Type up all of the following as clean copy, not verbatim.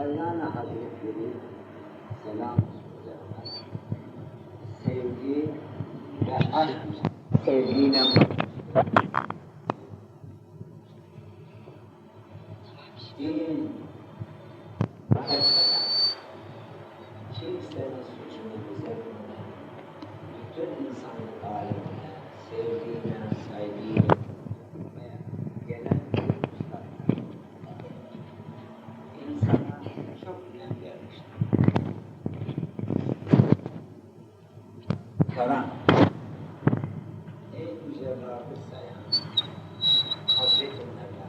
Mevlana Hazretleri selam üzerine sevgi ve aşk sevgiyle din kimsenin suçunu üzerine bütün insanlık alemine sevgiyle, saygıyla gelen kuruluşlar insana çok önem vermiştir. Karan en güzel Rabbi sayan Hazreti Mevlana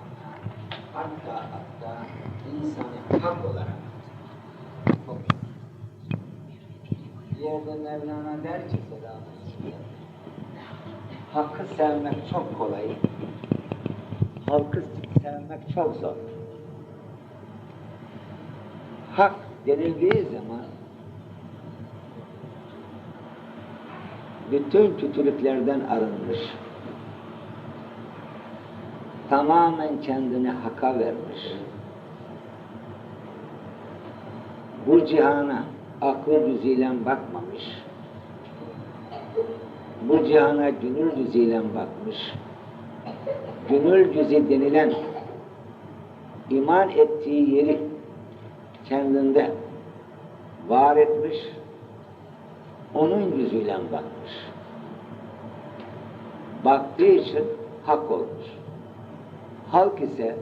hatta insanı hak olarak yerde Mevlana der ki hakkı sevmek çok kolay, halkı sevmek çok zor. Hak denildiği zaman bütün kötülüklerden arınmış, tamamen kendini haka vermiş, bu cihana aklı gözüyle bakmamış, bu cihana gönül gözüyle bakmış, gönül gözü denilen iman ettiği yeri kendinde var etmiş, onun gözüyle bakmış. Baktığı için hak olmuş. Halk ise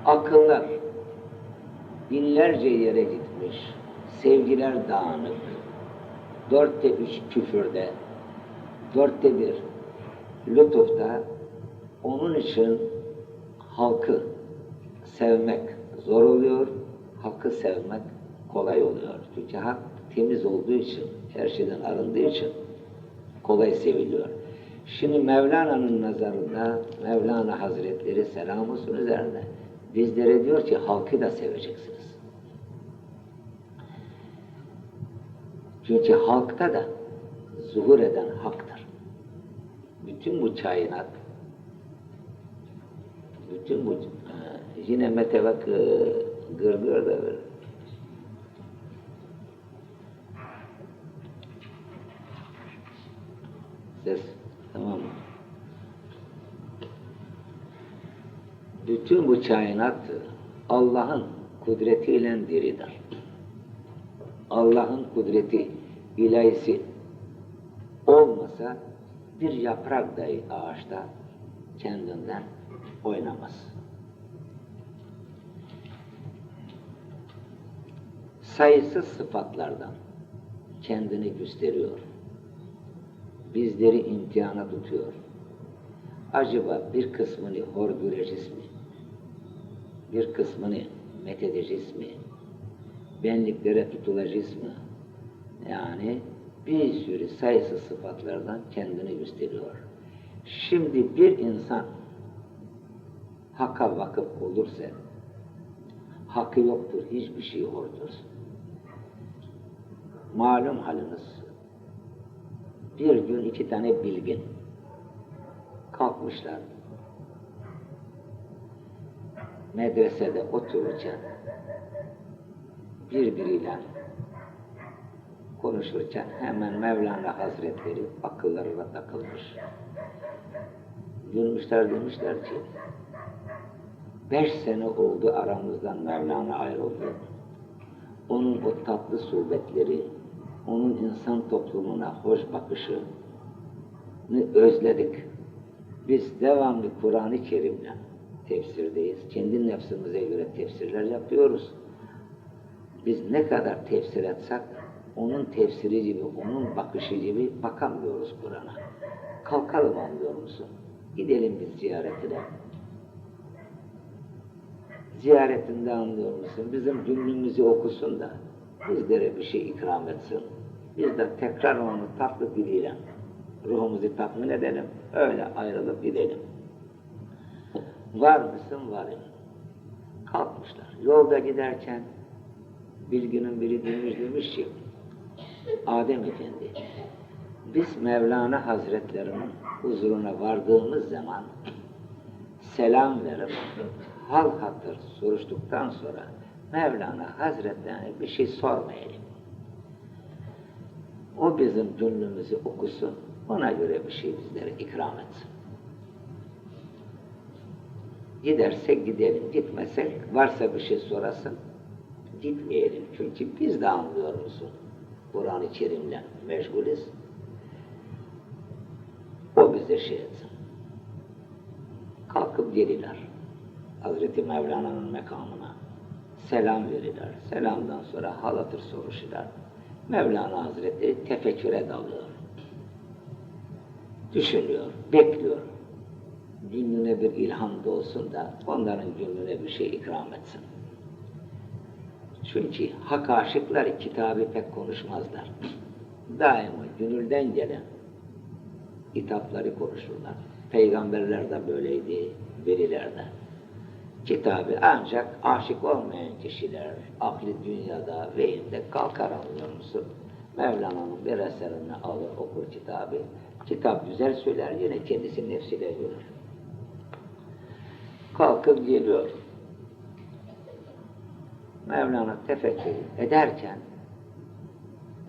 akıllar binlerce yere gitmiş, sevgiler dağınık, 4'te 3 küfürde, 4'te 1 lütufta, onun için halkı sevmek zor oluyor, hakkı sevmek kolay oluyor. Çünkü hak temiz olduğu için, her şeyden arındığı için kolay seviliyor. Şimdi Mevlana'nın nazarında, Mevlana Hazretleri selam olsun üzerine bizlere diyor ki halkı da seveceksiniz. Çünkü halkta da zuhur eden haktır. Bütün bu kainat, bütün bu yine metevak gırgır da böyle. Ses tamam mı? Bütün bu kainat Allah'ın kudretiyle diridir. Allah'ın kudreti ilahisi olmasa bir yaprak dahi ağaçta kendinden oynamaz. Sayısız sıfatlardan kendini gösteriyor. Bizleri imtihana tutuyor. Acaba bir kısmını hor göreceğiz mi? Bir kısmını methedeceğiz mi? Benliklere tutulacağız mı? Yani bir sürü sayısız sıfatlardan kendini gösteriyor. Şimdi bir insan hakka vakıf olursa, hakkı yoktur, hiçbir şey yoktur. Malum haliniz, bir gün 2 tane bilgin kalkmışlar. Medresede otururken birbiriyle konuşurken hemen Mevlana Hazretleri akıllarına takılmış. Gülmüşler, demişler ki 5 sene oldu aramızdan Mevlana ayrıldı. Onun o tatlı sohbetleri, onun insan toplumuna hoş bakışını özledik. Biz devamlı Kur'an-ı Kerim'le tefsirdeyiz. Kendi nefsimize göre tefsirler yapıyoruz. Biz ne kadar tefsir etsek, onun tefsiri gibi, onun bakışı gibi bakamıyoruz Kur'an'a. Kalkalım anlıyor musun? Gidelim biz ziyaretine. Ziyaretinde anlıyor musun? Bizim cümlemizi okusun da bizlere bir şey ikram etsin. Biz de tekrar onu tatlı diliyle ruhumuzu tatmin edelim. Öyle ayrılıp gidelim. Var mısın? Varım. Kalkmışlar. Yolda giderken bilginin biri demiş ki Adem Efendi, biz Mevlana Hazretlerinin huzuruna vardığımız zaman selam verip hal hatır soruştuktan sonra Mevlana Hazretlerine bir şey sormayalım. O bizim gönlümüzü okusun, ona göre bir şey bizlere ikram etsin. Gidersek gidelim, gitmesek varsa bir şey sorasın, gitmeyelim. Çünkü biz de anlıyor musun? Kur'an-ı Kerim'le meşgulüz. O bize şey etsin. Kalkıp gelirler Hazreti Mevlana'nın mekamına. Selam verirler. Selamdan sonra hal hatır soruşurlar. Mevlana Hazretleri tefekküre dalıyor. Düşünüyor, bekliyor. Gönlüne bir ilham doğsun da onların gönlüne bir şey ikram etsin. Çünkü hak aşıklar kitabı pek konuşmazlar. Daima gönülden gelen hitapları konuşurlar. Peygamberler de böyleydi, veliler de. Kitabı ancak aşık olmayan kişiler, akli dünyada vehimde kalkar, anlıyor musun? Mevlana'nın bir eserini alır, okur kitabı. Kitap güzel söyler, yine kendisi nefsiyle görür. Kalkıp geliyor. Mevlana tefekkür ederken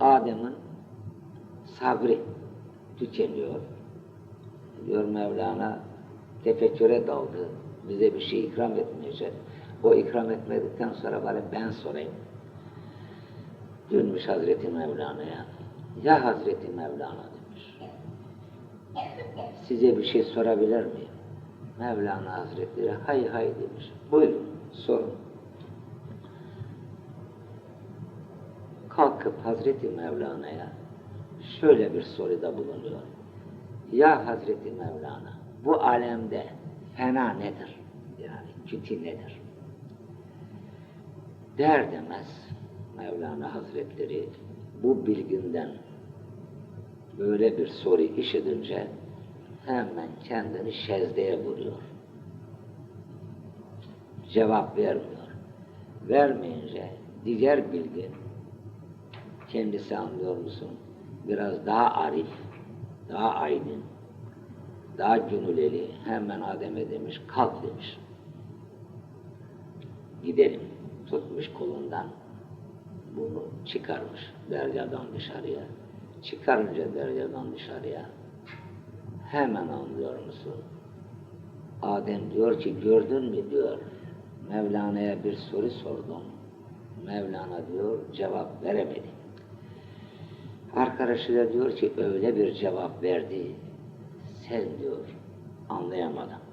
Adem'in sabrı tükeniyor. Diyor Mevlana, tefekküre daldı, bize bir şey ikram etmeyecek. O ikram etmedikten sonra bari ben sorayım. Dönmüş Hazreti Mevlana'ya. Ya Hazreti Mevlana demiş. Size bir şey sorabilir miyim? Mevlana Hazretleri hay hay demiş. Buyurun sorun. Kalkıp Hazreti Mevlana'ya şöyle bir soruda bulunuyor. Ya Hazreti Mevlana, bu alemde fena nedir? Yani kötü nedir? Der demez Mevlana Hazretleri bu bilginden böyle bir soru işitince hemen kendini şezdeye vuruyor. Cevap vermiyor. Vermeyince diğer bilgi, kendisi anlıyor musun? Biraz daha arif, daha aydın, daha gönüllü, hemen Adem'e demiş, kalk demiş. Gidelim. Tutmuş kolundan, bunu çıkarmış deryadan dışarıya. Çıkarınca deryadan dışarıya, hemen anlıyor musun? Adem diyor ki, gördün mü diyor, Mevlana'ya bir soru sordum. Mevlana diyor, cevap veremedi. Arkadaşı da diyor ki, öyle bir cevap verdi, sen diyor, anlayamadın.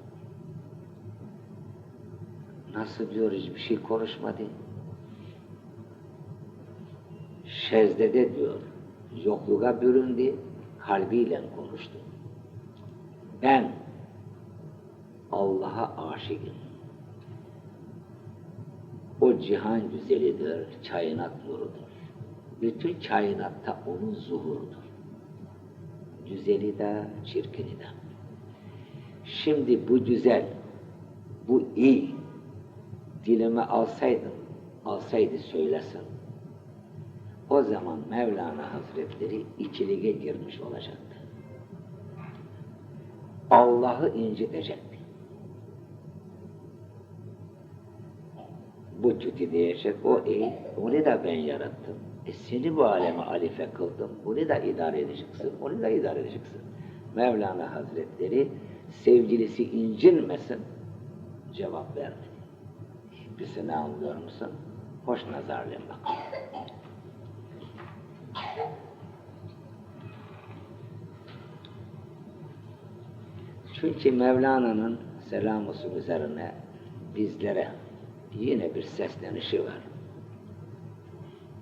Nasıl diyor, hiçbir şey konuşmadı. Şezdede diyor, yokluğa büründü, kalbiyle konuştu. Ben Allah'a aşığım. O cihan güzelidir, kainat nurudur. Bütün kainatta onun zuhurudur. Güzeli de, çirkini de. Şimdi bu güzel, bu iyi, dilime alsaydı söylesin. O zaman Mevlana Hazretleri ikiliğe girmiş olacaktı. Allah'ı incitecekti. Bu kötü diyecek, o iyi, onu da ben yarattım. Seni bu aleme alife kıldım, bunu da idare edeceksin, onu da idare edeceksin. Mevlana Hazretleri sevgilisi incinmesin, cevap vermedi. Birisini anlıyor musun? Hoş nazarla bak. Çünkü Mevlana'nın selam olsun üzerine bizlere yine bir seslenişi var.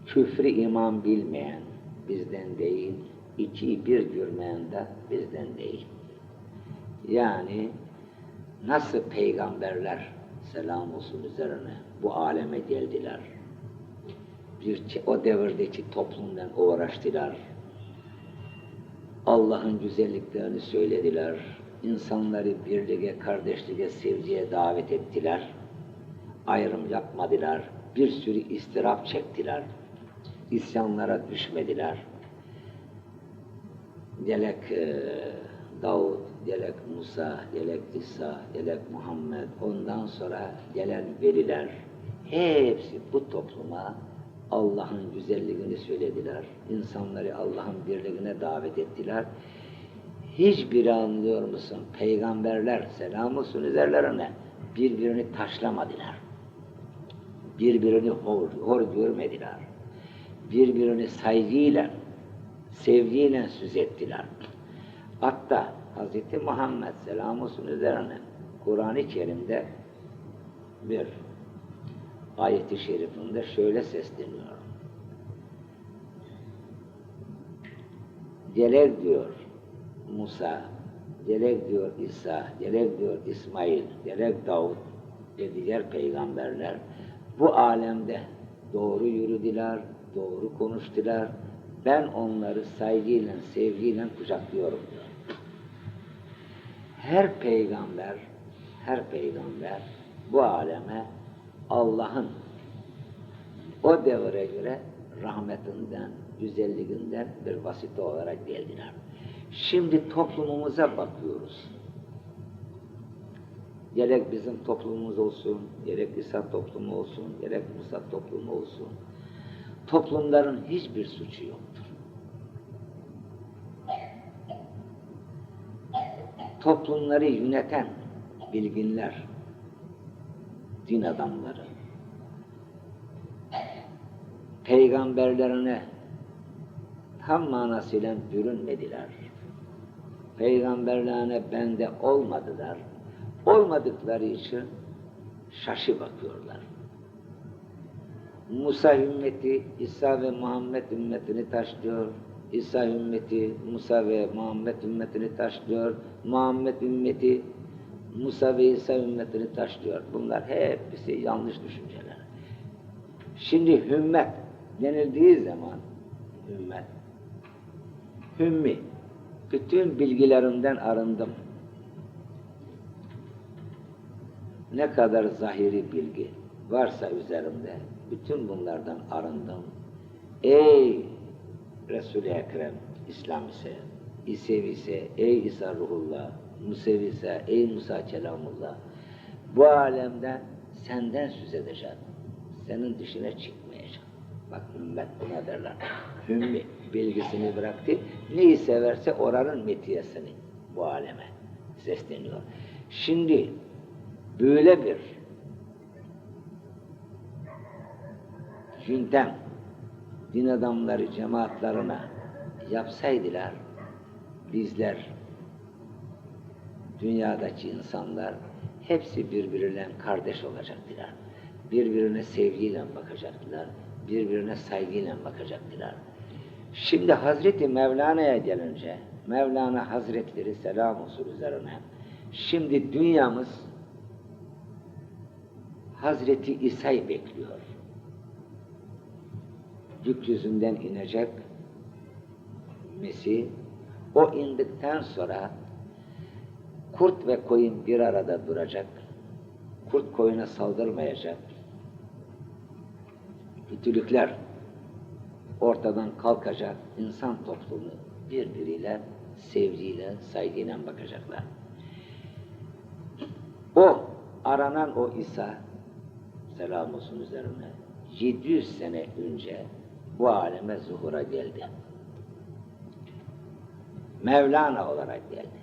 Küfrü iman bilmeyen bizden değil, iki bir görmeyen de bizden değil. Yani nasıl peygamberler selam olsun üzerine bu aleme geldiler, o devirdeki toplumdan uğraştılar, Allah'ın güzelliklerini söylediler, insanları birliğe, kardeşliğe, sevgiye davet ettiler, ayrım yapmadılar, bir sürü istirap çektiler, isyanlara düşmediler. Gelek Davud, gerek Musa, gerek İsa, gerek Muhammed, ondan sonra gelen veliler, hepsi bu topluma Allah'ın güzelliğini söylediler. İnsanları Allah'ın birliğine davet ettiler. Hiçbiri, anlıyor musun? Peygamberler, selam olsun üzerlerine, birbirini taşlamadılar. Birbirini hor görmediler. Birbirini saygıyla, sevgiyle söz ettiler. Hatta Hz. Muhammed selam olsun üzerine Kur'an-ı Kerim'de bir ayet-i şerifinde şöyle sesleniyor. Gerek diyor Musa, gerek diyor İsa, gerek diyor İsmail, gerek Davud ve diğer peygamberler bu alemde doğru yürüdüler, doğru konuştular. Ben onları saygıyla, sevgiyle kucaklıyorum diyor. Her peygamber bu aleme Allah'ın o devre göre rahmetinden, güzelliğinden bir vasıta olarak geldiler. Şimdi toplumumuza bakıyoruz. Gerek bizim toplumumuz olsun, gerek İsa toplumu olsun, gerek Musa toplumu olsun. Toplumların hiçbir suçu yoktur. Toplumları yöneten bilginler, din adamları, peygamberlerine tam manasıyla bürünmediler. Peygamberlerine bende olmadılar. Olmadıkları için şaşı bakıyorlar. Musa ümmeti, İsa ve Muhammed ümmetini taşlıyor. İsa ümmeti, Musa ve Muhammed ümmetini taşlıyor. Muhammed ümmeti, Musa ve İsa ümmetini taşlıyor. Bunlar hepsi yanlış düşünceler. Şimdi ümmet denildiği zaman, ümmi, bütün bilgilerimden arındım. Ne kadar zahiri bilgi varsa üzerimde, bütün bunlardan arındım. Ey Resul-i Ekrem, İslam ise, İsevi ise, ey İsa Ruhullah, Musevi ise, ey Musa Kelamullah, bu alemde senden söz edeceğim, senin dışına çıkmayacağım. Bak ümmet buna derler. Ümmi bilgisini bıraktı, neyi severse oranın metiyesini bu aleme sesleniyor. Şimdi böyle bir gündem din adamları cemaatlerine yapsaydılar, bizler, dünyadaki insanlar hepsi birbirine kardeş olacaktılar. Birbirine sevgiyle bakacaktılar, birbirine saygıyla bakacaktılar. Şimdi Hazreti Mevlana'ya gelince, Mevlana Hazretleri selam olsun üzerine, şimdi dünyamız Hazreti İsa'yı bekliyor. Gökyüzünden inecek Mesih, o indikten sonra kurt ve koyun bir arada duracak, kurt koyuna saldırmayacak, kötülükler ortadan kalkacak, insan toplumu birbiriyle sevgiyle, saygıyla bakacaklar. O aranan o İsa, selam olsun üzerine, 700 sene önce bu aleme zuhura geldi. Mevlana olarak geldi.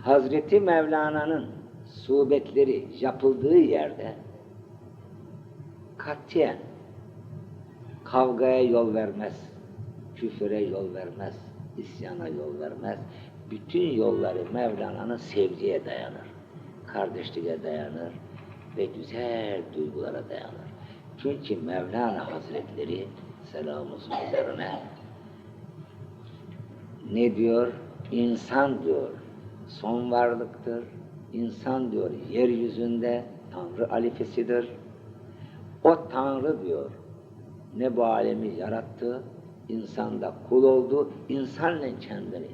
Hazreti Mevlana'nın suhbetleri yapıldığı yerde katiyen kavgaya yol vermez, küfüre yol vermez, isyana yol vermez. Bütün yolları Mevlana'nın sevgiye dayanır, kardeşliğe dayanır ve güzel duygulara dayanır. Çünkü Mevlana Hazretleri selam olsun üzerine ne diyor? İnsan diyor, son varlıktır. İnsan diyor, yeryüzünde Tanrı alifesidir. O Tanrı diyor, ne bu alemi yarattı, insanda kul oldu, insanla kendini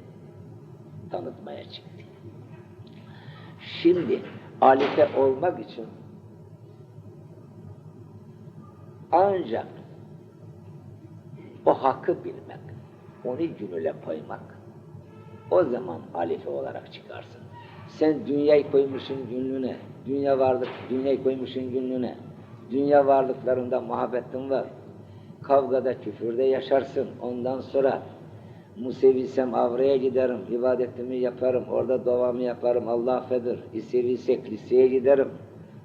tanıtmaya çıktı. Şimdi alife olmak için ancak o hakkı bilmek, onu günüle koymak. O zaman alife olarak çıkarsın. Sen dünyayı koymuşsun günlüğüne, dünyayı koymuşsun günlüğüne. Dünya varlıklarında muhabbetin var. Kavgada, küfürde yaşarsın. Ondan sonra Museviysem Avra'ya giderim, ibadetimi yaparım, orada duamı yaparım, Allah affedir. İseviysek liseye giderim,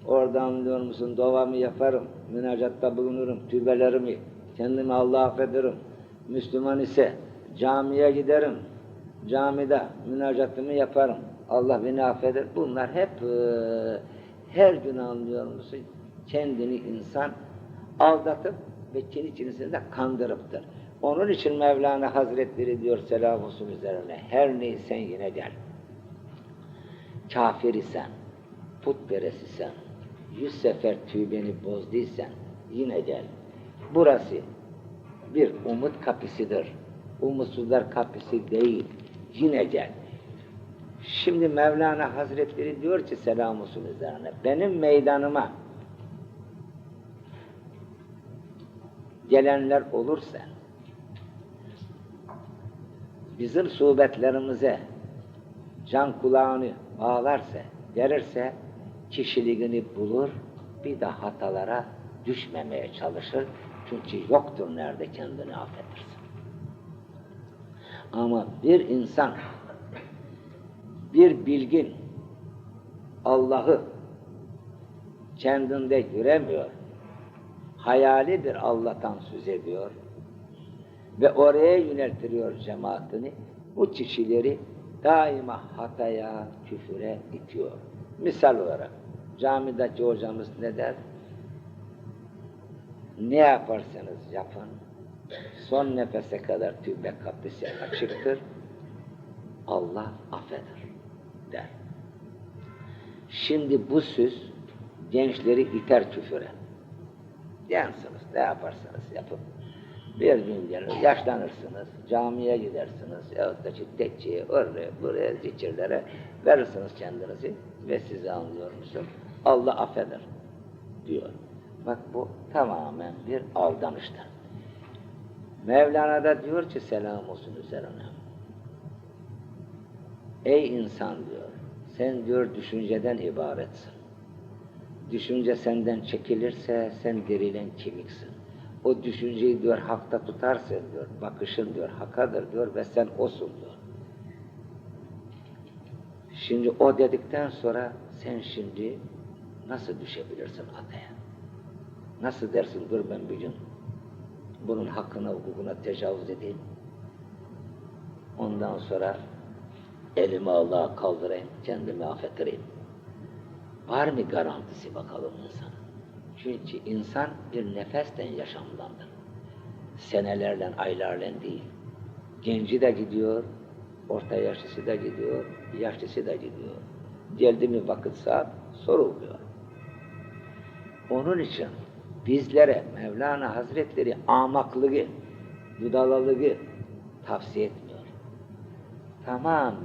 orada anlıyor musun, duamı yaparım, münacatta bulunurum, tübelerimi, kendimi Allah affederim. Müslüman ise camiye giderim, camide münacatımı yaparım, Allah beni affeder. Bunlar hep her gün anlıyor musun, kendini insan aldatıp ve kendi içerisinde kandırıptır. Onun için Mevlana Hazretleri diyor selam olsun üzerine, her neysen yine gel. Kafir isen, putperest isen, 100 sefer tübeni bozduysan yine gel. Burası bir umut kapısıdır. Umutsuzlar kapısı değil, yine gel. Şimdi Mevlana Hazretleri diyor ki selam olsun üzerine, benim meydanıma gelenler olursa, bizim sohbetlerimize can kulağını bağlarsa, verirse, kişiliğini bulur, bir de hatalara düşmemeye çalışır. Çünkü yoktur nerede kendini affedirsin. Ama bir insan, bir bilgin, Allah'ı kendinde göremiyor, hayali bir Allah'tan söz ediyor ve oraya yöneltiriyor cemaatini, bu kişileri daima hataya, küfüre itiyor. Misal olarak, camideki hocamız ne der? Ne yaparsanız yapın, son nefese kadar tövbe kapısı açıktır, Allah affeder der. Şimdi bu söz gençleri iter küfüre. Yansınız, ne yaparsanız yapın. Bir gün gelir, yaşlanırsınız, camiye gidersiniz, yahut da tekçiye, oraya, buraya, zikirlere verirsiniz kendinizi ve sizi anlıyor musun? Allah affeder diyor. Bak bu tamamen bir aldanıştır. Mevlana da diyor ki selam olsun üzerine. Ey insan diyor, sen diyor düşünceden ibaretsin. Düşünce senden çekilirse sen derilen kemiksin. O düşünceyi diyor hakta tutarsın diyor, bakışın diyor hakadır diyor ve sen osun diyor. Şimdi o dedikten sonra sen şimdi nasıl düşebilirsin hataya? Nasıl dersin dur ben bir gün bunun hakkına, hukukuna tecavüz edeyim. Ondan sonra elimi Allah'a kaldırayım, kendimi affettireyim. Var mı garantisi bakalım insan? Çünkü insan bir nefesten yaşamdandır. Senelerle, aylarla değil. Genci de gidiyor, orta yaşlısı da gidiyor, yaşlısı da gidiyor. Geldi mi vakit saat sorulmuyor. Onun için bizlere Mevlana Hazretleri amaklığı, budalalığı tavsiye etmiyor. Tamamen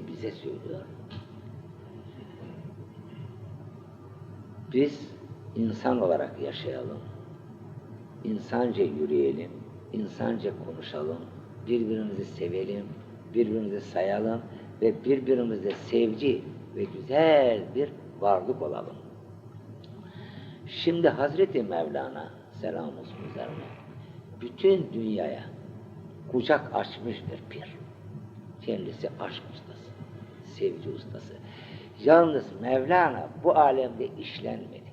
bize söylüyor. Biz insan olarak yaşayalım, insanca yürüyelim, insanca konuşalım, birbirimizi sevelim, birbirimizi sayalım ve birbirimize sevgi ve güzel bir varlık olalım. Şimdi Hazreti Mevlana selam olsun üzerine bütün dünyaya kucak açmış bir pir. Kendisi aşk ustası, sevgi ustası. Yalnız Mevlana bu alemde işlenmedi.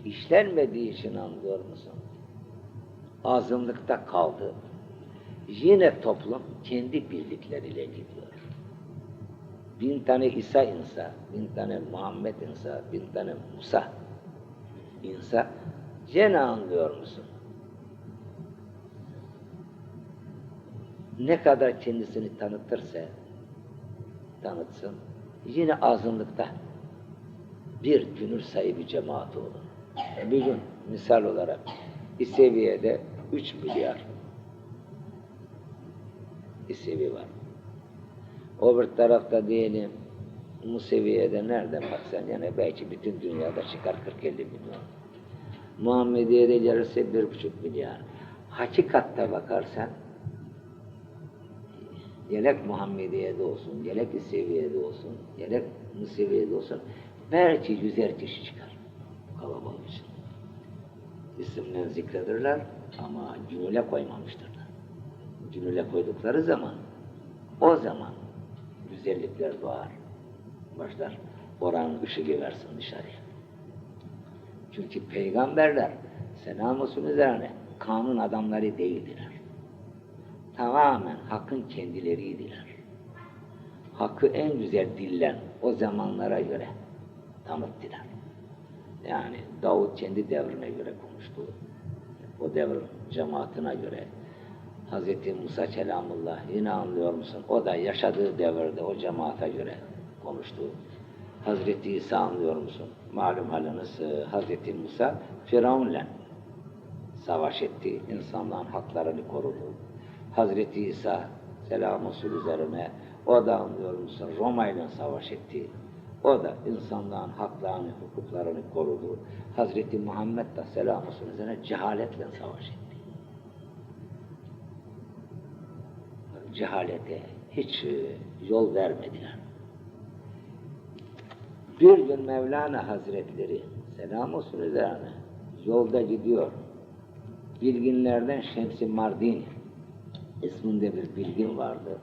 İşlenmediği için anlıyor musun? Azınlıkta kaldı. Yine toplum kendi birlikleriyle gidiyor. 1000 tane İsa insa, 1000 tane Muhammed insa, 1000 tane Musa insa, gene anlıyor musun? Ne kadar kendisini tanıtırsa tanıtsın, yine azınlıkta bir gönül sahibi cemaati olur. Bir gün misal olarak İseviye'de 3 milyar İsevi var. Öbür tarafta diyelim Museviye'de nereden baksan yani belki bütün dünyada çıkar 40-50 milyon. Muhammediye'de gelirse 1,5 milyar. Hakikatte bakarsan gerek Muhammediye'de olsun, gerek İseviye'de olsun, gerek Museviye'de olsun, belki 100'er kişi çıkar kalabalık için. İsimle zikredirler ama cümle koymamıştırlar. Cümle koydukları zaman, o zaman güzellikler doğar. Başlar, oranın ışığı versin dışarıya. Çünkü peygamberler, selam olsun üzerine, kanun adamları değildiler. Tamamen hakkın kendileriydiler. Hakkı en güzel dillen o zamanlara göre tanıttılar. Yani Davut kendi devrine göre konuştu. O devrin cemaatine göre. Hz. Musa Kelamullah yine anlıyor musun? O da yaşadığı devirde o cemaate göre konuştu. Hz. İsa anlıyor musun? Malum haliniz Hz. Musa Firavun'la savaş etti. İnsanların haklarını korudu. Hz. İsa selam olsun üzerine o da anlıyor musun? Roma ile savaş etti. O da insanların haklarını, hukuklarını korudu. Hazreti Muhammed de selam olsun üzerine cehaletle savaş etti. Cehalete hiç yol vermediler. Bir gün Mevlana Hazretleri selam olsun üzerine yolda gidiyor. Bilginlerden Şems-i Mardini isminde bir bilgin vardı.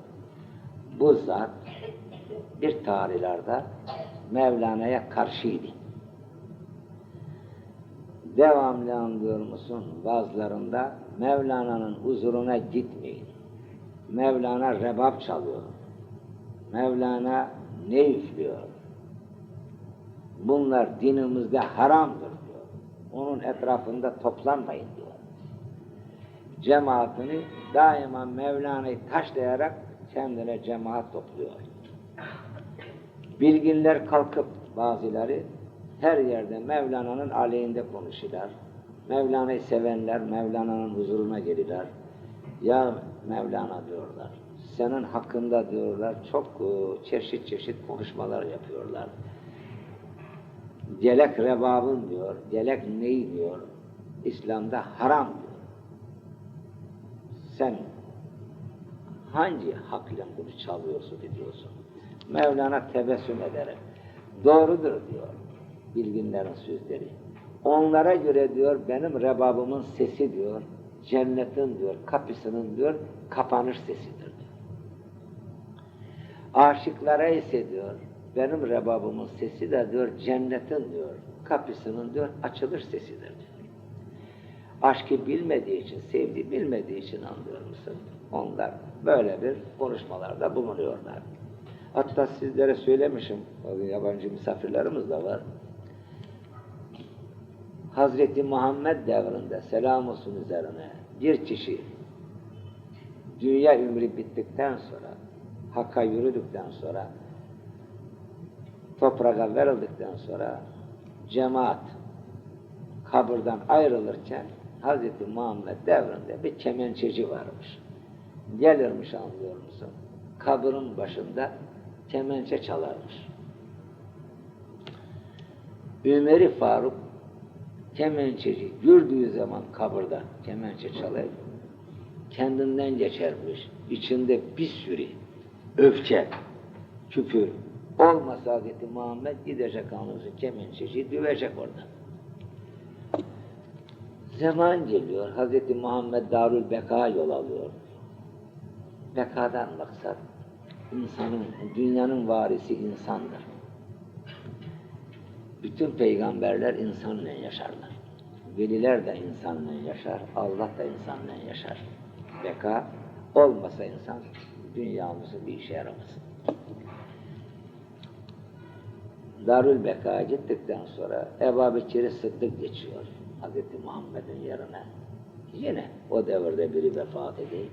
Bu zat bir tarihlerde Mevlana'ya karşıydı. Devamlı anlıyor musun? Bazılarında Mevlana'nın huzuruna gitmeyin. Mevlana rebap çalıyor. Mevlana ne üflüyor? Bunlar dinimizde haramdır diyor. Onun etrafında toplanmayın diyor. Cemaatini daima Mevlana'yı taşlayarak kendine cemaat topluyor. Bilginler kalkıp bazıları her yerde Mevlana'nın aleyhinde konuşurlar. Mevlana'yı sevenler Mevlana'nın huzuruna gelirler. Ya Mevlana diyorlar, senin hakkında diyorlar çok çeşit çeşit konuşmalar yapıyorlar. Gelek rebabın diyor, gelek neyi diyor, İslam'da haram diyor. Sen hangi hakla bunu çalıyorsun diyorsun? Mevlana tebessüm ederek, doğrudur diyor bilginlerin sözleri. Onlara göre diyor benim rebabımın sesi diyor, cennetin diyor kapısının diyor kapanış sesidir diyor. Aşıklara ise diyor benim rebabımın sesi de diyor cennetin diyor kapısının diyor açılış sesidir diyor. Aşkı bilmediği için, sevdiği bilmediği için anlıyor musun? Onlar böyle bir konuşmalarda bulunuyorlar. Hatta sizlere söylemişim, yabancı misafirlerimiz de var. Hazreti Muhammed devrinde selam olsun üzerine bir kişi dünya ömrü bittikten sonra, Hakk'a yürüdükten sonra, toprağa verildikten sonra cemaat kabirden ayrılırken Hazreti Muhammed devrinde bir kemençeci varmış. Gelirmiş anlıyor musun? Kabirin başında kemençe çalarmış. Ömer-i Faruk kemençeci gördüğü zaman kabirde kemençe çalıyor, kendinden geçermiş. İçinde bir sürü öfke, küfür olmasa Hazreti Muhammed gidecek anlıyorsun kemençeci dövecek orada. Zaman geliyor, Hazreti Muhammed Darül Beka yol alıyor. Bekadan maksat insanın, dünyanın varisi insandır. Bütün peygamberler insanla yaşarlar. Veliler de insanla yaşar, Allah da insanla yaşar. Beka olmasa insan dünyamızı bir işe yaramaz. Darül Beka'ya gittikten sonra Ebu Bekir Sıddık geçiyor Hz. Muhammed'in yerine. Yine o devirde biri vefat edeyim.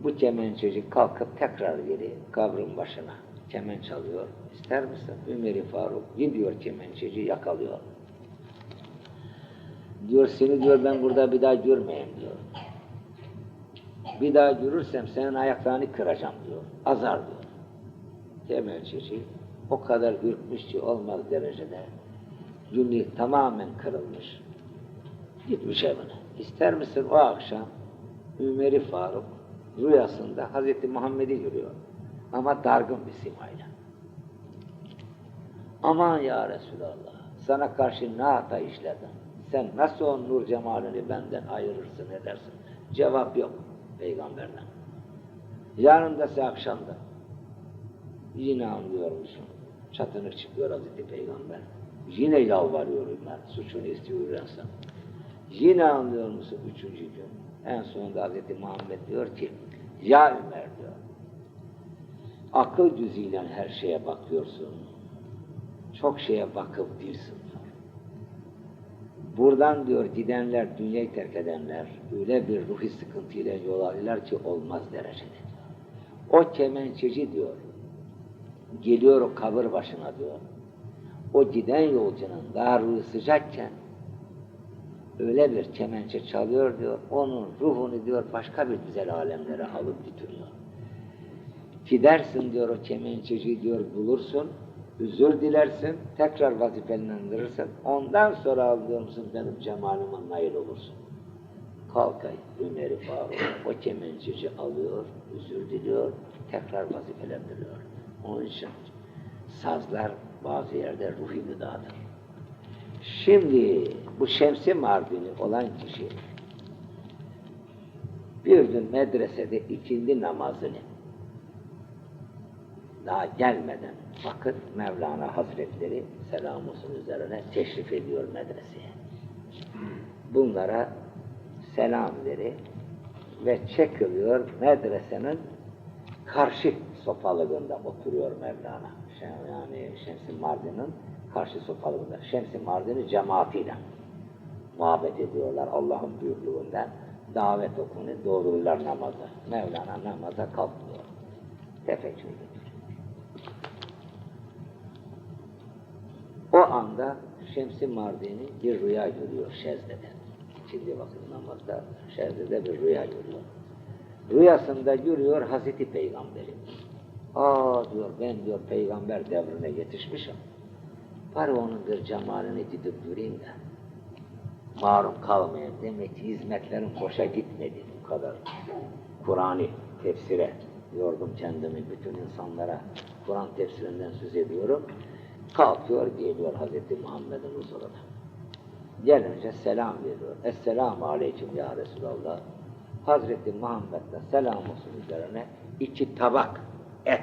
Bu kemençeci kalkıp tekrar geri kabrin başına kemen çalıyor. İster misin? Ömer-i Faruk gidiyor kemençeci yakalıyor. Diyor seni diyor ben burada bir daha görmeyeyim diyor. Bir daha görürsem senin ayaklarını kıracağım diyor. Azar diyor. Kemençeci o kadar ürkmüş ki olmaz derecede. Günlük tamamen kırılmış. Gitmiş evine. İster misin o akşam Ömer-i Faruk rüyasında Hazreti Muhammed'i görüyor. Ama dargın bir simayla. Aman ya Resulallah, sana karşı ne hata işledim? Sen nasıl o nur cemalini benden ayırırsın, edersin? Cevap yok peygamberden. Yarındası akşamda. Yine anlıyor musun? Çatınık çıkıyor Hazreti Peygamber. Yine yalvarıyorum ben, suçunu istiyorsan. Yine anlıyor musun 3. gün? En sonunda Hazreti Muhammed diyor ki, ya Ömer diyor, akıl gözüyle her şeye bakıyorsun. Çok şeye bakıp değilsin diyor. Buradan diyor gidenler, dünyayı terk edenler, öyle bir ruhi sıkıntıyla yol alırlar ki olmaz derecede diyor. O kemençeci diyor, geliyor o kabir başına diyor. O giden yolcunun daha ruhu sıcakken öyle bir kemençe çalıyor diyor, onun ruhunu diyor başka bir güzel alemlere alıp götürüyor. Gidersin diyor o kemençeci diyor bulursun, özür dilersin, tekrar vazifelendirirsin, ondan sonra alıyor musun benim cemalime nail olursun. Kalkay Ömer-i Faruk o kemençeci alıyor, özür diliyor, tekrar vazifelendiriyor. Onun için sazlar bazı yerde ruhi gıdadır. Şimdi bu Şems-i Mardini olan kişi bir gün medresede ikindi namazını daha gelmeden vakit Mevlana Hazretleri selam olsun üzerine teşrif ediyor medreseye. Bunlara selam verir ve çekiliyor medresenin karşı sofalığında oturuyor Mevlana. Yani Şems-i Mardin'in karşı sofalığında. Şems-i Mardin'i cemaatiyle muhabbet ediyorlar Allah'ın büyüklüğünden. Davet okunu doğrulurlar namaza. Mevlana namaza kalkmıyor. Tefekkür ediyor. O anda Şems-i Mardin'i bir rüya görüyor Şezde'de. Şimdi bakın namazda Şezde'de bir rüya görüyor. Rüyasında görüyor Hazreti Peygamber'i. Aa diyor ben diyor peygamber devrine yetişmişim. Bari onun bir cemalini gidip göreyim de marum kalmayayım. Demek ki hizmetlerim boşa gitmedi bu kadar. Kur'an'ı tefsire yordum kendimi bütün insanlara. Kur'an tefsirinden söz ediyorum. Kalkıyor geliyor Hazreti Muhammed'in huzuruna. Gelince selam veriyor. Esselamu aleyküm ya Resulallah. Hazreti Muhammed'le selam olsun üzerine 2 tabak et.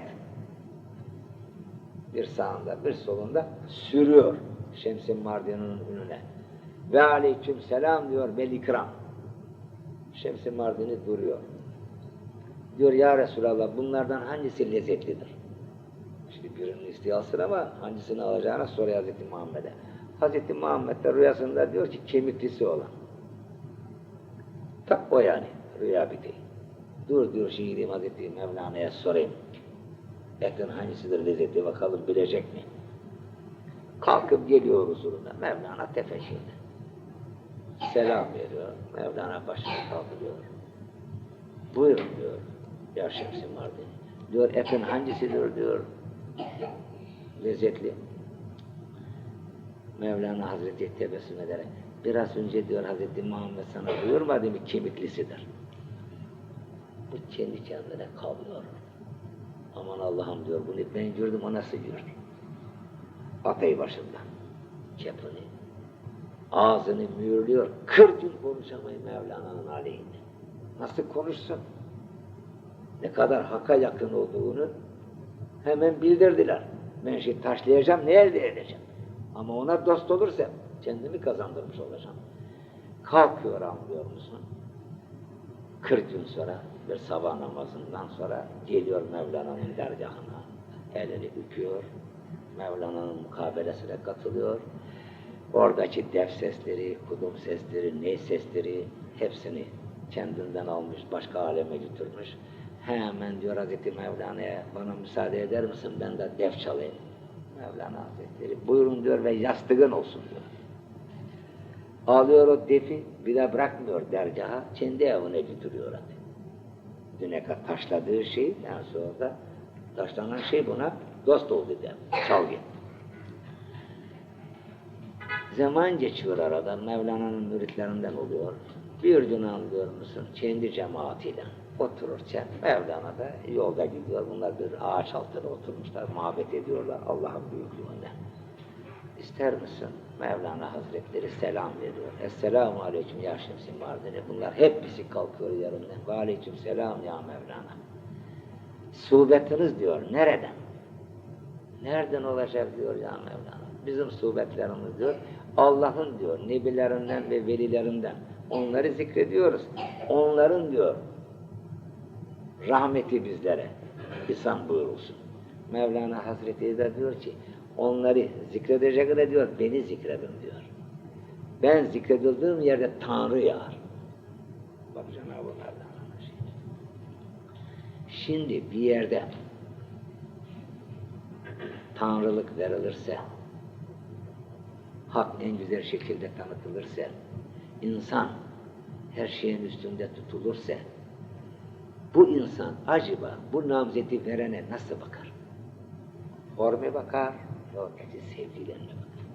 Bir sağında bir solunda sürüyor Şems-i Mardin'in önüne. Ve aleyküm selam diyor vel ikram. Şems-i Mardin'i duruyor. Diyor ya Resulallah bunlardan hangisi lezzetlidir? İşte birini istiyalsın ama hangisini alacağına soruyor Hazreti Muhammed'e. Hazreti Muhammed de rüyasında diyor ki kemiklisi olan. Tak o yani rüya biti. Dur diyor şimdi gideyim Hazreti Mevlana'ya sorayım. Etin hangisidir lezzetli bakalım bilecek mi? Kalkıp geliyor huzuruna. Mevlana tefekkürde. Selam veriyor. Mevlana başını kaldırıyor. Buyurun diyor. Ya Şems-i Mardin. Diyor etin hangisidir diyor. Lezzetli. Mevlana Hazreti tebessüm ederek biraz önce diyor Hazreti Muhammed sana buyurmadı mı kemiklisidir. Bu kendi kendine kalıyor. Aman Allah'ım diyor bunu ben gördüm o nasıl gördü? Atay başında. Kepini. Ağzını mühürlüyor. 40 gün konuşamayı Mevlana'nın aleyhinde. Nasıl konuşsun? Ne kadar hakka yakın olduğunu hemen bildirdiler. Ben şey taşlayacağım, ne elde edeceğim? Ama ona dost olursa kendimi kazandırmış olacağım. Kalkıyor anlıyor musun? 40 gün sonra bir sabah namazından sonra geliyor Mevlana'nın dergahına. Elini öpüyor. Mevlana'nın mukabelesine katılıyor. Oradaki def sesleri, kudum sesleri, ney sesleri hepsini kendinden almış, başka aleme götürmüş. Hemen diyor Hazreti Mevlana'ya bana müsaade eder misin ben de def çalayım. Mevlana Hazretleri buyurun diyor ve yastığın olsun diyor. Alıyor o defi bir de bırakmıyor dergaha, kendi evine götürüyor hadi. Düne kadar taşladığı şey, yani sonra da taşlanan şey buna dost oldu der, çal git. Zaman geçiyor arada, Mevlana'nın müritlerinden oluyor. Bir gün anlıyor musun, kendi cemaatiyle Otururken Mevlana da yolda gidiyor. Bunlar bir ağaç altına oturmuşlar, muhabbet ediyorlar Allah'ın büyüklüğünden. İster misin? Mevlana Hazretleri selam veriyor. Esselamu aleyküm ya Şemsi Mardini. Bunlar hepsi kalkıyor yanımdan. Ve aleyküm selam ya Mevlana. Suhbetiniz diyor, nereden? Nereden olacak diyor ya Mevlana. Bizim suhbetlerimiz diyor, Allah'ın diyor, nebilerinden ve velilerinden. Onları zikrediyoruz. Onların diyor, rahmeti bizlere ihsan buyurulsun. Mevlana Hazretleri de diyor ki, onları zikredecek de diyor, beni zikredin diyor. Ben zikredildiğim yerde Tanrı yağar. Bak Cenab-ı Mevlana'nın şeyi. Şimdi bir yerde Tanrılık verilirse, hak en güzel şekilde tanıtılırsa, insan her şeyin üstünde tutulursa, bu insan acaba bu namzeti verene nasıl bakar? Forme bakar, yok ki sevgilerine bakar.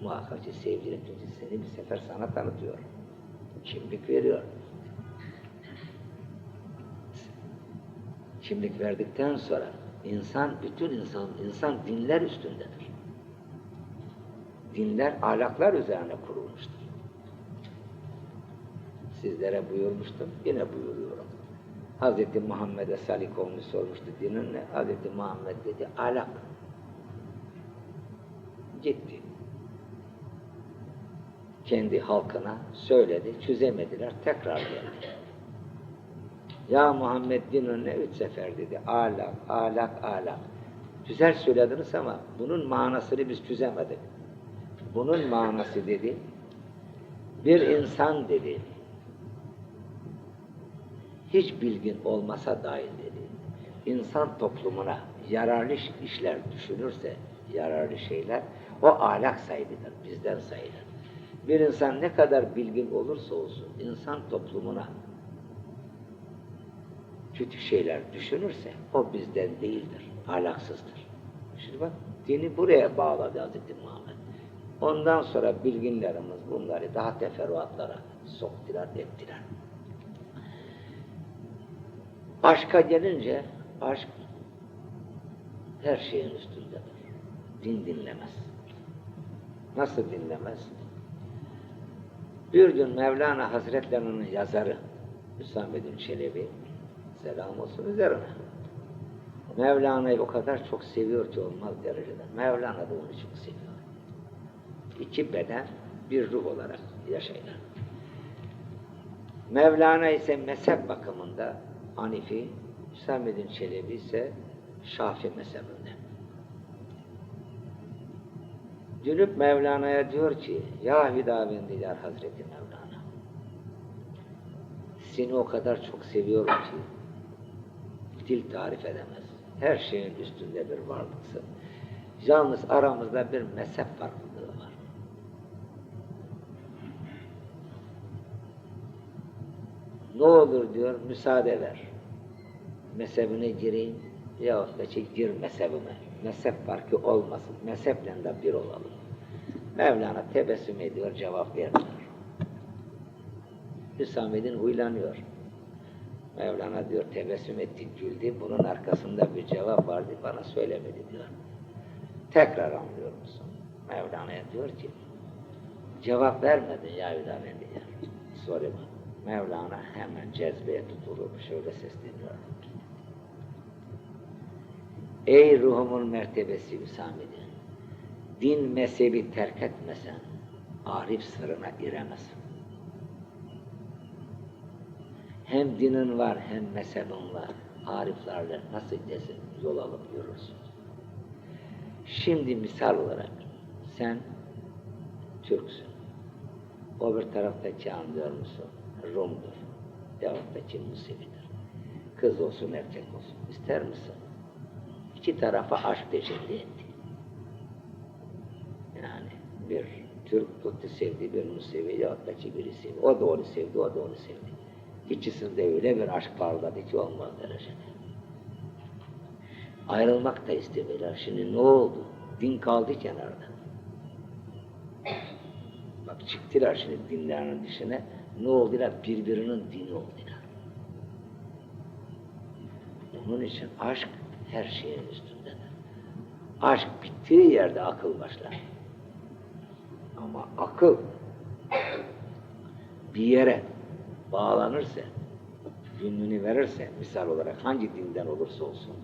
Muhakkak ki sevgiler seni bir sefer sana tanıtıyor. Kimlik veriyor. Kimlik verdikten sonra bütün insan dinler üstündedir. Dinler ahlaklar üzerine kurulmuştur. Sizlere buyurmuştum, yine buyuruyorum. Hz. Muhammed'e salik olmuş sormuştu dinin ne? Hz. Muhammed dedi, ahlak. Gitti. Kendi halkına söyledi, çözemediler, tekrar geldi. Ya Muhammed dinin ne? 3 sefer dedi, ahlak, ahlak, ahlak. Güzel söylediniz ama bunun manasını biz çözemedik. Bunun manası dedi, bir insan dedi, hiç bilgin olmasa dahil dedi, insan toplumuna yararlı işler düşünürse, yararlı şeyler, o ahlak sahibidir, bizden sayılır. Bir insan ne kadar bilgin olursa olsun, insan toplumuna kötü şeyler düşünürse, o bizden değildir, ahlaksızdır. Şimdi bak, dini buraya bağladı Hz. Muhammed. Ondan sonra bilginlerimiz bunları daha teferruatlara soktular, ettiler. Aşka gelince, aşk her şeyin üstündedir. Din dinlemez. Nasıl dinlemez? Bir gün Mevlana Hazretlerinin yazarı Hüsamettin Çelebi, selam olsun üzerine, Mevlana'yı o kadar çok seviyor ki olmaz derecede. Mevlana da onu çok seviyor. İki beden, bir ruh olarak yaşaylar. Mevlana ise mezhep bakımında Hanifi, Hüsamettin Çelebi ise Şafii mezhebinde. Dönüp Mevlana'ya diyor ki, ya Hüdavendiler Hazreti Mevlana, seni o kadar çok seviyorum ki dil tarif edemez. Her şeyin üstünde bir varlıksın. Yalnız aramızda bir mezhep farklılığı var. Ne olur diyor, müsaade ver. Mezhebine gireyim yahut da gir mezhebime. Mezhep farkı olmasın. Mezheple de bir olalım. Mevlana tebessüm ediyor, cevap vermiyor. Hüsamettin huylanıyor. Mevlana diyor, tebessüm etti, güldü. Bunun arkasında bir cevap vardı, bana söylemedi diyor. Tekrar anlıyor musun? Mevlana'ya diyor ki, cevap vermedin ya Hüdavendiler diyor. Soruyor. Mevlana hemen cezbeye tutulup şöyle sesleniyor. Ey ruhumun mertebesi Hüsamettin, din mezhebi terk etmesen, arif sırrına giremezsin. Hem dinin var, hem mezhebin var. Ariflerle nasıl desin, yol alıp yürürsün. Şimdi misal olarak, sen Türksün. O bir taraftaki anlıyor musun? Rum'dur. Yahut da ki Musevidir. Kız olsun, erkek olsun. İster misin? İki tarafa aşk tecelli etti. Yani bir Türk tuttu sevdi, bir Musevi yahut da ki biri sevdi. O da onu sevdi, o da onu sevdi. İkisinde öyle bir aşk parladı ki olmaz derecede. Ayrılmak da istemiyorlar. Şimdi ne oldu? Din kaldı kenarda. Bak çıktılar şimdi dinlerinin dışına, ne oldular? Birbirinin dini oldular. Onun için aşk her şeyin üstündedir. Aşk bittiği yerde akıl başlar. Ama akıl bir yere bağlanırsa, gönlünü verirse, misal olarak hangi dinden olursa olsun,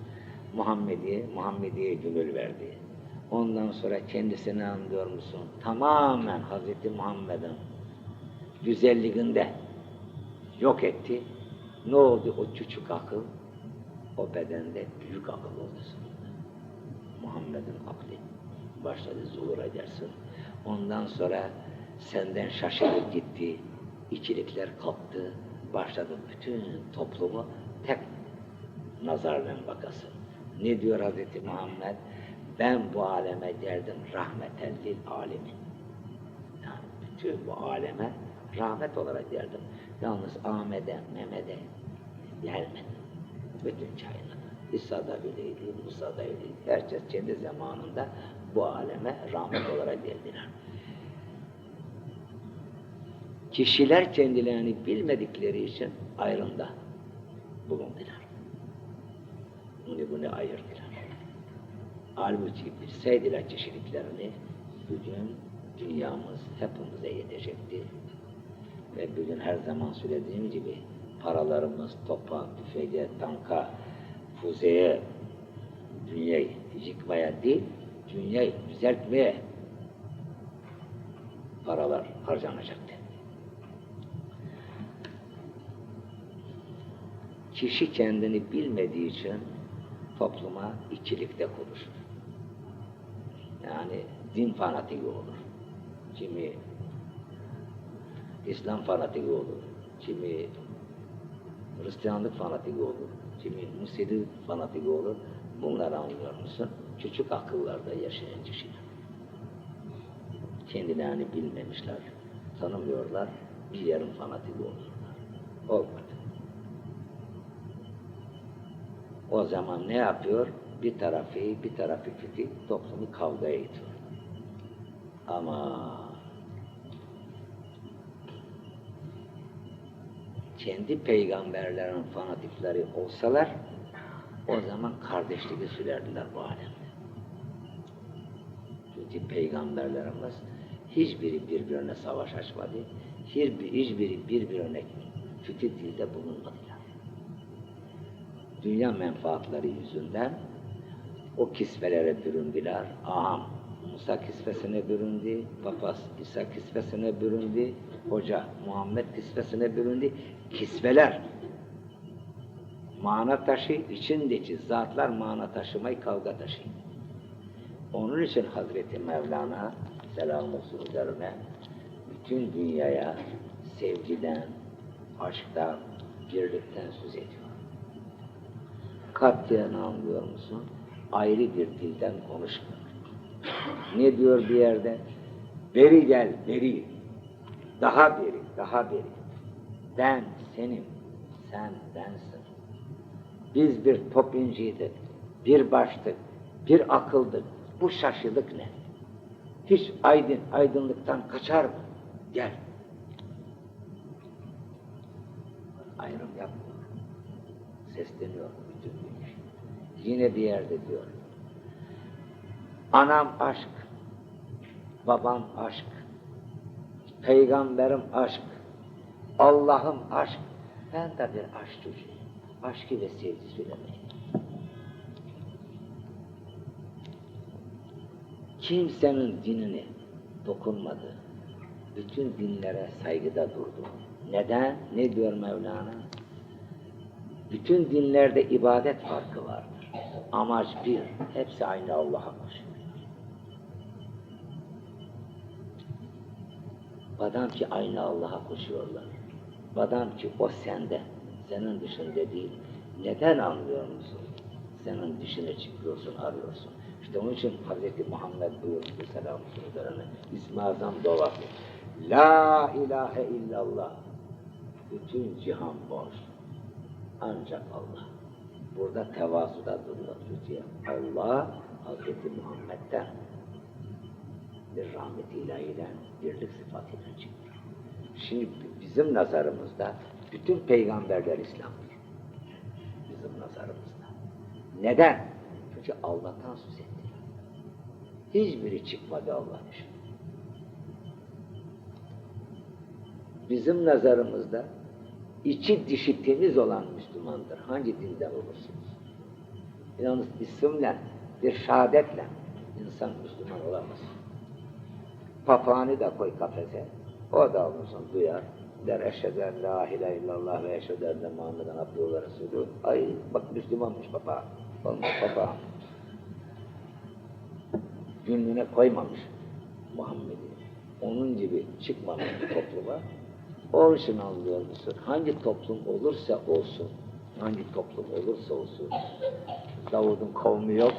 Muhammediye gönül verdi. Ondan sonra kendisini anlıyor musun? Tamamen Hz. Muhammed'in güzelliğinde yok etti. Ne oldu o küçük akıl? O bedende büyük akıl oldu sonunda. Muhammed'in aklı. Başladı zuhur edersin. Ondan sonra senden şaşırıp gitti. İkilikler kalktı. Başladı bütün toplumu tek nazarla bakasın. Ne diyor Hz. Muhammed? Ben bu aleme geldim rahmeten lil alemin. Yani bütün bu aleme rahmet olarak geldim. Yalnız Ahmet'e, Mehmet'e gelmedim. Bütün kainata. İsa da öyleydi, Musa da öyleydi. Herkes kendi zamanında bu aleme rahmet olarak geldiler. Kişiler kendilerini bilmedikleri için ayrımda bulundular. Bunu ayırdılar. Halbuki bilseydiler kişiliklerini, bugün dünyamız hepimize yetecekti. Ve bugün her zaman söylediğim gibi paralarımız topa, tüfeğe, tanka, füzeye, dünyayı yıkmaya değil, dünyayı düzeltmeye paralar harcanacaktı. Kişi kendini bilmediği için topluma ikilikte konuşur. Yani din fanatiki olur. Kimi İslam fanatiki olur. Kimi Hristiyanlık fanatiki olur. Kimi Musevi fanatiki olur. Bunları anlıyor musun? Küçük akıllarda yaşayan kişiler. Kendilerini bilmemişler, tanımıyorlar, bir yerin fanatiki olurlar. Olmadı. O zaman ne yapıyor? Bir tarafı kötü, toplumu kavgaya itiyor. Ama kendi peygamberlerin fanatikleri olsalar, o zaman kardeşliği sürerdiler bu alemde. Çünkü peygamberlerimiz hiçbiri birbirine savaş açmadı, hiçbiri birbirine kötü dilde bulunmadılar. Dünya menfaatleri yüzünden o kisvelere büründüler. Ağam Musa kisvesine büründü, papaz İsa kisvesine büründü, hoca Muhammed kisvesine büründü. Kisveler mana taşı, içindeki zatlar mana taşımayı kavga taşı. Onun için Hazreti Mevlana selam olsun üzerine bütün dünyaya sevgiden, aşktan, birlikten söz ediyor. Katiyen anlıyor musun? Ayrı bir dilden konuşmuyor. Ne diyor bir yerde? Beri gel, beri. Daha beri, daha beri. Ben senim, sen bensin. Biz bir topinciydik, bir baştık, bir akıldık. Bu şaşılık ne? Hiç aydınlıktan kaçar mı? Gel. Ayrım yapmıyor. Sesleniyor bütün dünya. Yine bir yerde diyor. Anam aşk, babam aşk, peygamberim aşk, Allah'ım aşk. Ben de bir aşk çocuğuyum. Aşkı ve sevgi söylemeyin. Kimsenin dinine dokunmadı. Bütün dinlere saygıda durdu. Neden? Ne diyor Mevlana? Bütün dinlerde ibadet farkı vardır. Amaç bir, hepsi aynı Allah'a koşuyor. Madem ki aynı Allah'a koşuyorlar, madem ki o sende, senin dışında değil, neden anlıyor musun? Senin dışına çıkıyorsun, arıyorsun. İşte onun için Hz. Muhammed buyurdu selam üzerine, İsmi Azam doğası. La ilahe illallah. Bütün cihan boş. Ancak Allah. Burada tevazuda duruyor. Çünkü Allah Hz. Muhammed'den bir rahmet-i ilahiden birlik sıfatıyla çıktı. Şimdi bize bizim nazarımızda bütün peygamberler İslam'dır. Bizim nazarımızda. Neden? Çünkü Allah'tan söz ettiler. Hiçbiri çıkmadı Allah dışında. Bizim nazarımızda içi dışı temiz olan Müslümandır. Hangi dinden olursunuz? Yalnız isimle, bir şehadetle insan Müslüman olamaz. Papağanı da koy kafese, o da olursun duyar. Der eşhedü en la ilahe illallah ve eşhedü enne Muhammeden abduhu ve resulü. Ay bak Müslümanmış papağan. Olmaz papağan. Gönlüne koymamış Muhammed'i. Onun gibi çıkmamış bir topluma. O için anlıyor musun? Hangi toplum olursa olsun, hangi toplum olursa olsun, Davud'un kavmi yok,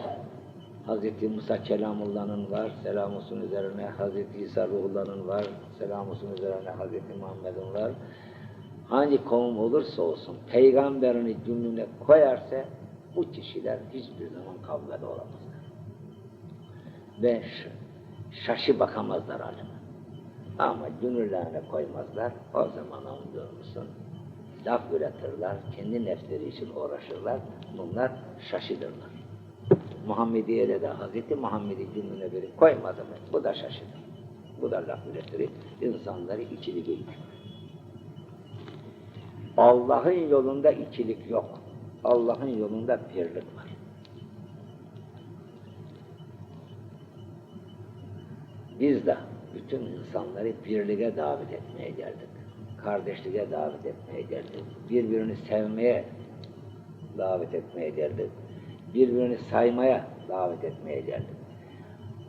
Hz. Musa Kelamullah'ın var, selam olsun üzerine, Hz. İsa Ruhullah'ın var, selam olsun üzerine, Hz. Muhammed'in var. Hangi kavim olursa olsun, peygamberini gönlüne koyarsa, bu kişiler hiçbir zaman kavgada olamazlar. Ve şaşı bakamazlar aleme. Ama gönüllerine koymazlar, o zaman anlıyor musun? Laf üretirler, kendi nefsleri için uğraşırlar, bunlar şaşıdırlar. Muhammediye'de de Hazreti Muhammed'i gönlüne verip koymadı mı? Bu da şaşıdır. Bu da laf üretir, insanları ikili görür. Allah'ın yolunda ikilik yok. Allah'ın yolunda birlik var. Biz de bütün insanları birliğe davet etmeye geldik. Kardeşliğe davet etmeye geldik. Birbirini sevmeye davet etmeye geldik. Birbirini saymaya davet etmeye geldik.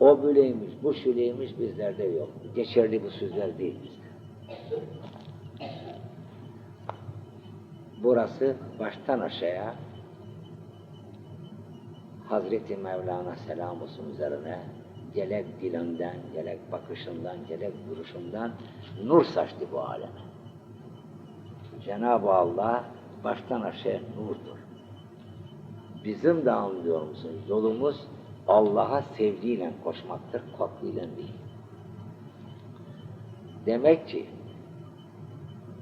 O böyleymiş, bu şöyleymiş bizlerde yok. Geçerli bu sözler değil bizde. Burası baştan aşağıya Hazreti Mevlana selam olsun üzerine gerek dilinden, gerek bakışından, gerek duruşundan nur saçtı bu aleme. Cenab-ı Allah baştan aşağı nurdur. Bizim de anlıyor musun? Yolumuz Allah'a sevgiyle koşmaktır, korkuyla değil. Demek ki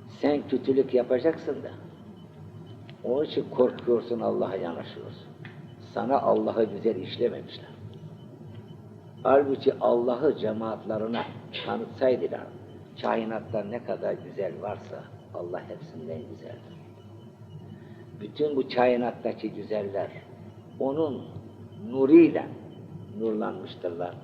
sen kötülük yapacaksın da onun için korkuyorsun, Allah'a yanaşıyorsun. Sana Allah'ı güzel işlememişler. Halbuki Allah'ı cemaatlerine tanıtsaydılar, kainatta ne kadar güzel varsa Allah hepsinden güzeldir. Bütün bu kainattaki güzeller onun nuruyla nurlanmıştırlar.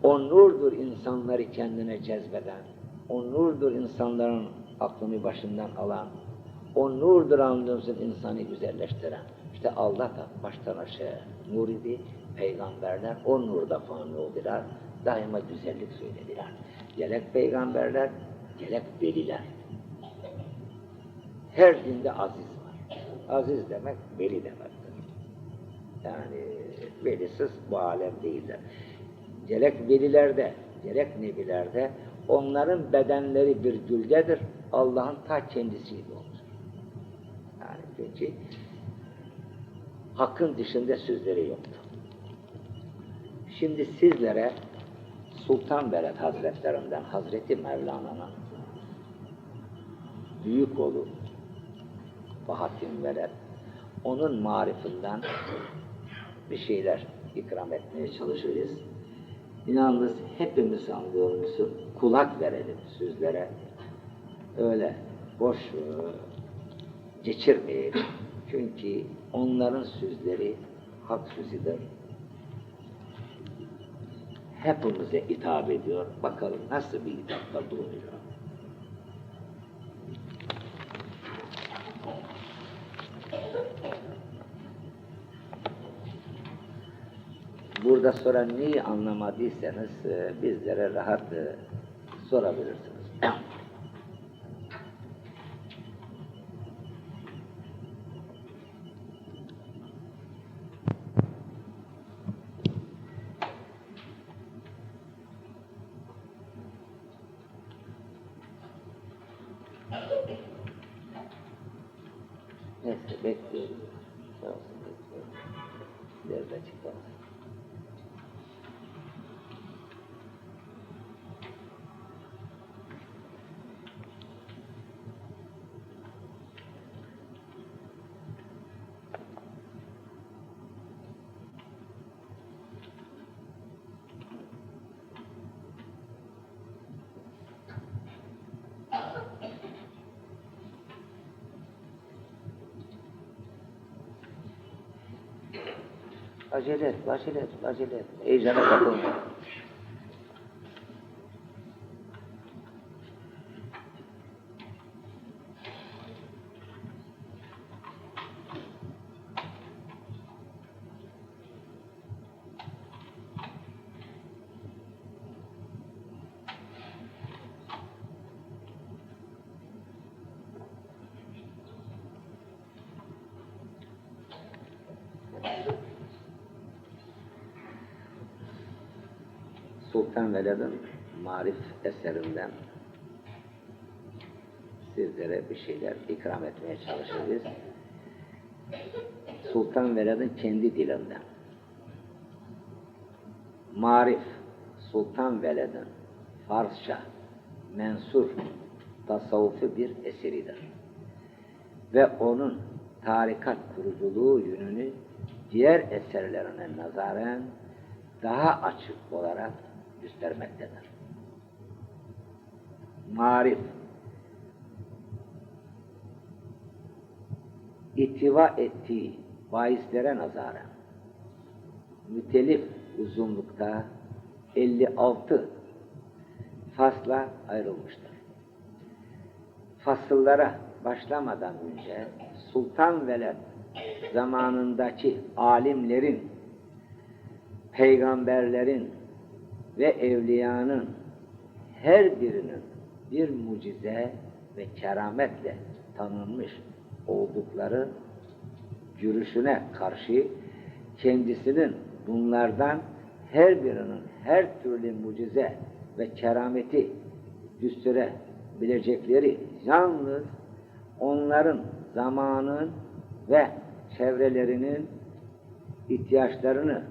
O nurdur insanları kendine cezbeden, o nurdur insanların aklını başından alan, o nurdur anlıyorsun insanı güzelleştiren. İşte Allah da baştan aşağı nur idi, peygamberler o nurda fani oldular, daima güzellik söylediler. Gerek peygamberler, gerek veliler. Her dinde aziz var. Aziz demek veli demektir. Yani velisiz bu alem değiller. Gerek velilerde, gerek nebilerde onların bedenleri bir gülgedir. Allah'ın ta kendisiyle olur. Yani çünkü hakkın dışında sözleri yoktur. Şimdi sizlere Sultan Veled Hazretlerinden Hazreti Mevlana'nın büyük oğlu Bahattin Veled, onun marifinden bir şeyler ikram etmeye çalışırız. İnanınız hepimiz anlıyor musun? Kulak verelim sözlere. Öyle boş geçirmeyelim. Çünkü onların sözleri hak sözüdür. Hepimize hitap ediyor. Bakalım nasıl bir hitapta bulunuyor. Burada soran neyi anlamadıysanız bizlere rahat sorabilirsiniz. Neyse bekliyorum. Sağ olsun bekliyorum. Nerede çıkalım? Acele et, acele et, acele et. Heyecana kapılma. Sultan Veled'in Marif eserinden sizlere bir şeyler ikram etmeye çalışacağız. Sultan Veled'in kendi dilinden. Marif, Sultan Veled'in Farsça, mensur, tasavvufi bir eseridir. Ve onun tarikat kuruculuğu yönünü diğer eserlerine nazaran daha açık olarak göstermektedir. Marif, ihtiva ettiği bahislere nazaran mütelif uzunlukta 56 fasla ayrılmıştır. Fasıllara başlamadan önce Sultan Veled zamanındaki alimlerin, peygamberlerin ve evliyanın her birinin bir mucize ve kerametle tanınmış oldukları görüşüne karşı kendisinin bunlardan her birinin her türlü mucize ve kerameti gösterebilecekleri yalnız onların zamanın ve çevrelerinin ihtiyaçlarını